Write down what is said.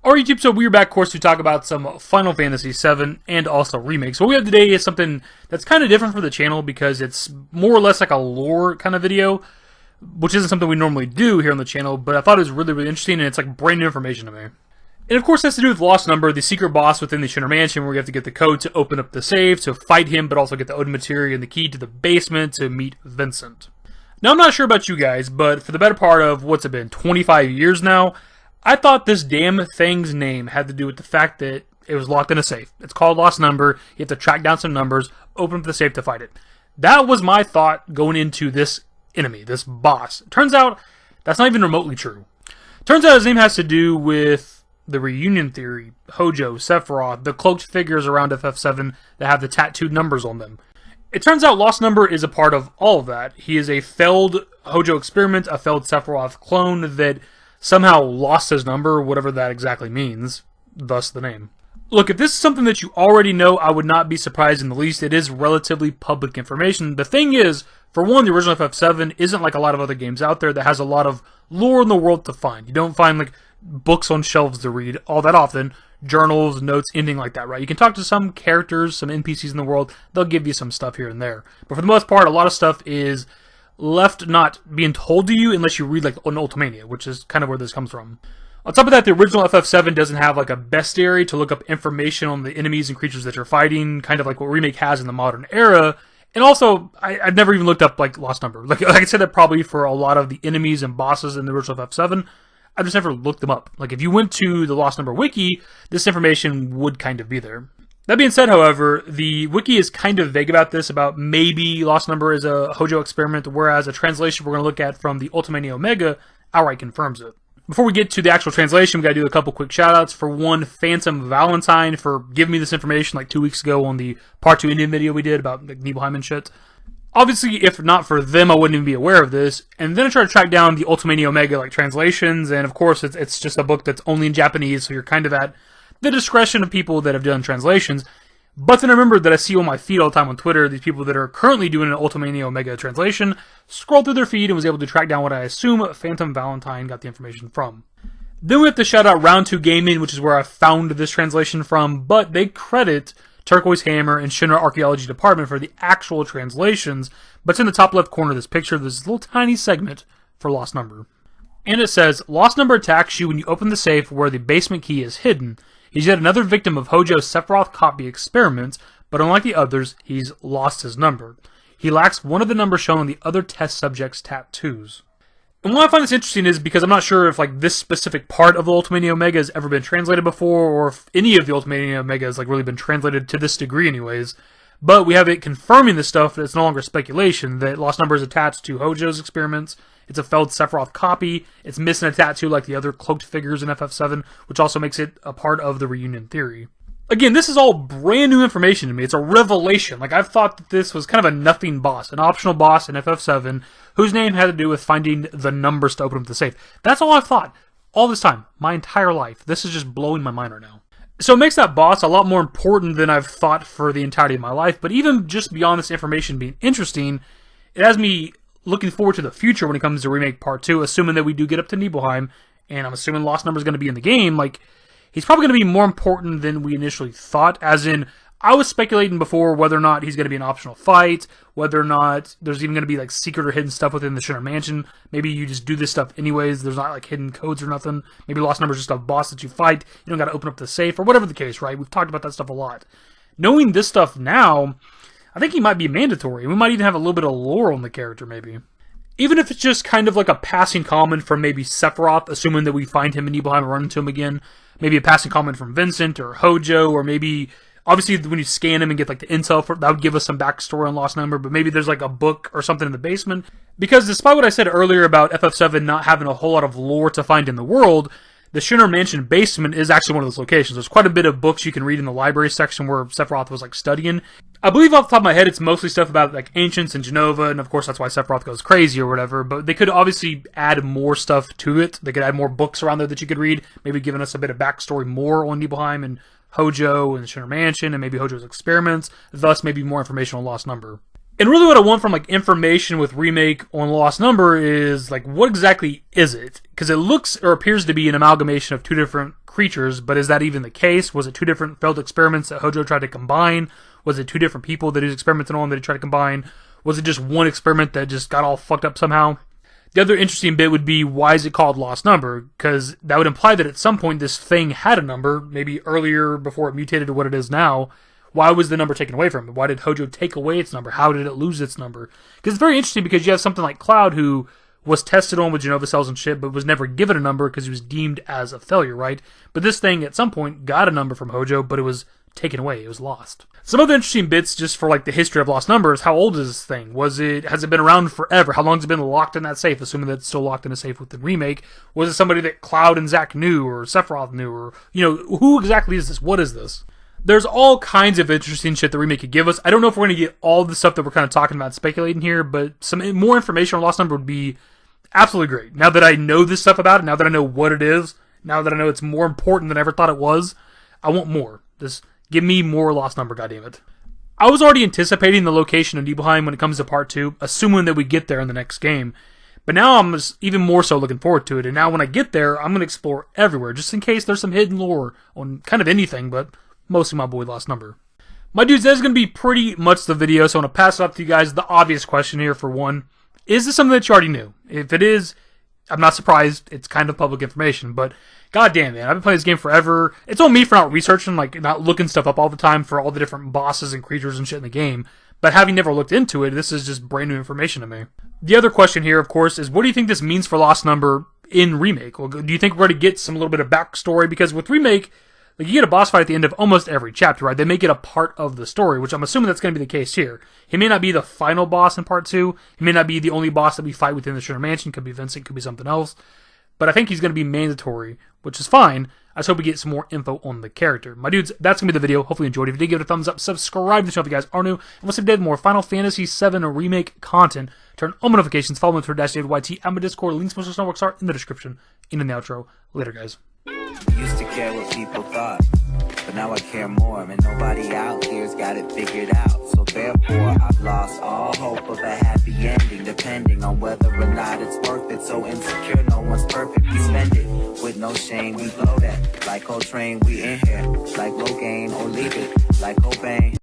Alright YouTube, so we're back, of course, to talk about some Final Fantasy VII and also remakes. So what we have today is something that's kind of different for the channel because it's more or less like a lore kind of video, which isn't something we normally do here on the channel, but I thought it was really interesting and it's like brand new information to me. And of course it has to do with Lost Number, the secret boss within the Shinra Mansion where you have to get the code to open up the save, to fight him, but also get the Odin materia and the key to the basement to meet Vincent. Now I'm not sure about you guys, but for the better part of, what's it been, 25 years now, I thought this damn thing's name had to do with the fact that it was locked in a safe. It's called Lost Number. You have to track down some numbers, open up the safe to fight it. That was my thought going into this enemy, this boss. Turns out that's not even remotely true. Turns out his name has to do with the reunion theory, Hojo, Sephiroth, the cloaked figures around FF7 that have the tattooed numbers on them. It turns out Lost Number is a part of all of that. He is a failed Hojo experiment, a failed Sephiroth clone that somehow lost his number, whatever that exactly means, thus the name. Look, if this is something that you already know, I would not be surprised in the least. It is relatively public information. The thing is, for one, the original FF7 isn't like a lot of other games out there that has a lot of lore in the world to find. You don't find like books on shelves to read all that often, journals, notes, anything like that, right? You can talk to some characters, some NPCs in the world, they'll give you some stuff here and there. But for the most part, a lot of stuff is left not being told to you unless you read like an Ultimania, which is kind of where this comes from. On top of that, the original FF7 doesn't have like a bestiary to look up information on the enemies and creatures that you're fighting, kind of like what Remake has in the modern era. And also, I've never even looked up like Lost Number. Like I said that probably for a lot of the enemies and bosses in the original FF7, I just never looked them up. Like if you went to the Lost Number wiki, this information would kind of be there. That being said, however, the wiki is kind of vague about this, about maybe Lost Number is a Hojo experiment, whereas a translation we're going to look at from the Ultimania Omega outright confirms it. Before we get to the actual translation, we got to do a couple quick shoutouts. For one, Phantom Valentine for giving me this information like 2 weeks ago on the Part 2 Indian video we did about like, Nibelheim and shit. Obviously, if not for them, I wouldn't even be aware of this. And then I tried to track down the Ultimania Omega like translations, and of course it's just a book that's only in Japanese, so you're kind of at the discretion of people that have done translations. But then I remembered that I see on my feed all the time on Twitter, these people that are currently doing an Ultimania Omega translation, scrolled through their feed and was able to track down what I assume Phantom Valentine got the information from. Then we have to shout out Round 2 Gaming, which is where I found this translation from, but they credit Turquoise Hammer and Shinra Archaeology Department for the actual translations, but it's in the top left corner of this picture. There's a little tiny segment for Lost Number. And it says, Lost Number attacks you when you open the safe where the basement key is hidden. He's yet another victim of Hojo's Sephiroth copy experiments, but unlike the others, he's lost his number. He lacks one of the numbers shown on the other test subject's tattoos. And why I find this interesting is because I'm not sure if like this specific part of the Ultimania Omega has ever been translated before, or if any of the Ultimania Omega has like really been translated to this degree anyways. But we have it confirming this stuff that it's no longer speculation, that Lost Number is attached to Hojo's experiments. It's a failed Sephiroth copy. It's missing a tattoo like the other cloaked figures in FF7, which also makes it a part of the reunion theory. Again, this is all brand new information to me. It's a revelation. Like, I've thought that this was kind of a nothing boss, an optional boss in FF7, whose name had to do with finding the numbers to open up the safe. That's all I've thought. All this time. My entire life. This is just blowing my mind right now. So it makes that boss a lot more important than I've thought for the entirety of my life. But even just beyond this information being interesting, it has me looking forward to the future when it comes to Remake Part 2, assuming that we do get up to Nibelheim, and I'm assuming Lost Number is going to be in the game. Like, he's probably going to be more important than we initially thought, as in, I was speculating before whether or not he's going to be an optional fight, whether or not there's even going to be like secret or hidden stuff within the Shinra Mansion. Maybe you just do this stuff anyways, there's not like hidden codes or nothing. Maybe Lost Number is just a boss that you fight, you don't got to open up the safe, or whatever the case, right? We've talked about that stuff a lot. Knowing this stuff now, I think he might be mandatory. We might even have a little bit of lore on the character, maybe. Even if it's just kind of like a passing comment from maybe Sephiroth, assuming that we find him in Nibelheim and run into him again. Maybe a passing comment from Vincent or Hojo, or maybe, obviously when you scan him and get like the intel, that would give us some backstory on Lost Number, but maybe there's like a book or something in the basement. Because despite what I said earlier about FF7 not having a whole lot of lore to find in the world, the Shinra Mansion basement is actually one of those locations. There's quite a bit of books you can read in the library section where Sephiroth was like studying. I believe off the top of my head it's mostly stuff about like ancients and Genova, and of course that's why Sephiroth goes crazy or whatever, but they could obviously add more stuff to it. They could add more books around there that you could read, maybe giving us a bit of backstory more on Nibelheim and Hojo and the Shinra Mansion and maybe Hojo's experiments, thus maybe more information on Lost Number. And really what I want from like information with Remake on Lost Number is like, what exactly is it? Because it looks or appears to be an amalgamation of two different creatures, but is that even the case? Was it two different failed experiments that Hojo tried to combine? Was it two different people that he was experimenting on that he tried to combine? Was it just one experiment that just got all fucked up somehow? The other interesting bit would be, why is it called Lost Number? Because that would imply that at some point this thing had a number, maybe earlier before it mutated to what it is now. Why was the number taken away from it? Why did Hojo take away its number? How did it lose its number? Because it's very interesting, because you have something like Cloud, who was tested on with Genova cells and shit, but was never given a number because he was deemed as a failure, right? But this thing at some point got a number from Hojo, but it was taken away. It was lost. Some other interesting bits just for like the history of Lost Numbers. How old is this thing? Has it been around forever? How long has it been locked in that safe? Assuming that it's still locked in a safe with the Remake. Was it somebody that Cloud and Zack knew, or Sephiroth knew, or, who exactly is this? What is this? There's all kinds of interesting shit that Remake could give us. I don't know if we're going to get all the stuff that we're kind of talking about, speculating here, but some more information on Lost Number would be absolutely great. Now that I know this stuff about it, now that I know what it is, now that I know it's more important than I ever thought it was, I want more. Just give me more Lost Number, goddammit. I was already anticipating the location of Nibelheim when it comes to Part 2, assuming that we get there in the next game. But now I'm just even more so looking forward to it, and now when I get there, I'm going to explore everywhere, just in case there's some hidden lore on kind of anything, but mostly my boy Lost Number. My dudes, that is going to be pretty much the video, so I'm going to pass it off to you guys. The obvious question here, for one, is this something that you already knew? If it is, I'm not surprised. It's kind of public information, but goddamn, man, I've been playing this game forever. It's on me for not researching, like not looking stuff up all the time for all the different bosses and creatures and shit in the game, but having never looked into it, this is just brand new information to me. The other question here, of course, is what do you think this means for Lost Number in Remake? Well, do you think we're going to get some little bit of backstory? Because with Remake, like, you get a boss fight at the end of almost every chapter, right? They make it a part of the story, which I'm assuming that's going to be the case here. He may not be the final boss in Part 2. He may not be the only boss that we fight within the Sugar Mansion. Could be Vincent, could be something else. But I think he's going to be mandatory, which is fine. I just hope we get some more info on the character. My dudes, that's going to be the video. Hopefully you enjoyed it. If you did, give it a thumbs up. Subscribe to the channel if you guys are new. And we'll see if we did more Final Fantasy VII Remake content. Turn on notifications. Follow me on Twitter, @DavidYT. I'm a Discord. Links to my social networks are in the description. In the outro. Later, guys. Used to care what people thought, but now I care more, and nobody out here's got it figured out. So therefore, I've lost all hope of a happy ending, depending on whether or not it's worth it. So insecure, no one's perfect. We spend it with no shame. We blow that like Coltrane. We in here like Logain, or leave it like Cobain.